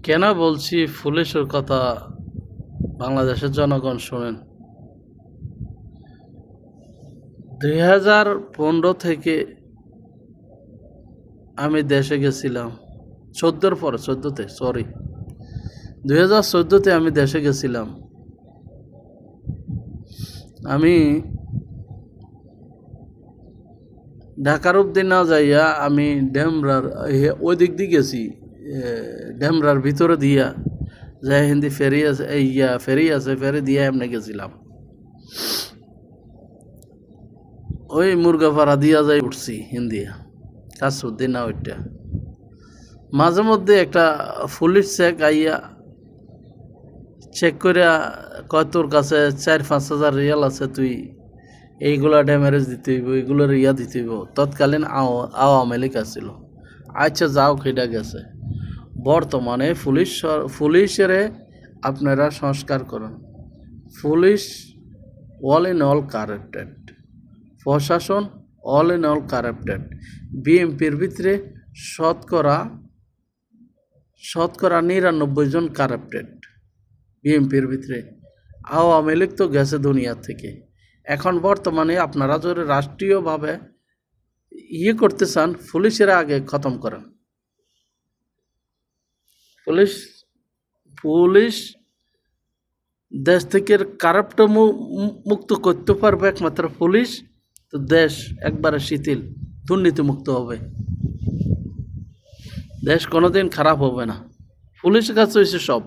কেন বলছি পুলিশের কথা? বাংলাদেশের জনগণ শোনেন। 2015 থেকে আমি দেশে গেছিলাম। 2014তে আমি দেশে গেছিলাম। আমি ঢাকার অব্দি না যাইয়া আমি ডেমরার ওই দিক দিয়ে গেছি। ডেমরার ভিতরে দিয়া যাই হিন্দি ফেরি আছে, ফেরি দিয়ে এমনি গেছিলাম। ওই মুরগাপাড়া দিয়া যাই উঠছি হিন্দিয়া কাসুদ্দিন না ওইটা। মাঝে মধ্যে একটা পুলিশ চেক করিয়া কয় তোর কাছে 4-5 হাজার রিয়াল আছে, তুই এইগুলা ড্যামেজ দিতে হইব, এইগুলোর দিতে হইব। তৎকালীন আওয়ামী লীগ আছিল। আচ্ছা যাও, খেটা গেছে। বর্তমানে পুলিশেরে আপনারা সংস্কার করুন। Police all in all corrupted, প্রশাসন অল ইন অল কারাপ্টেড। বিএমপির ভিতরে শতকরা 99 জন কারাপ্টেড বিএমপির ভিতরে। আওয়ামী লীগ তো গেছে দুনিয়া থেকে। এখন বর্তমানে আপনারা যদি রাষ্ট্রীয়ভাবে করতে চান, পুলিশেরা আগে খতম করেন। পুলিশ দেশ থেকে কারাপ্ট মুক্ত করতে পারবে একমাত্র পুলিশ। তো দেশ একবারে শিথিল, দুর্নীতিমুক্ত হবে। দেশ কোনোদিন খারাপ হবে না। পুলিশের কাছে হয়েছে সব।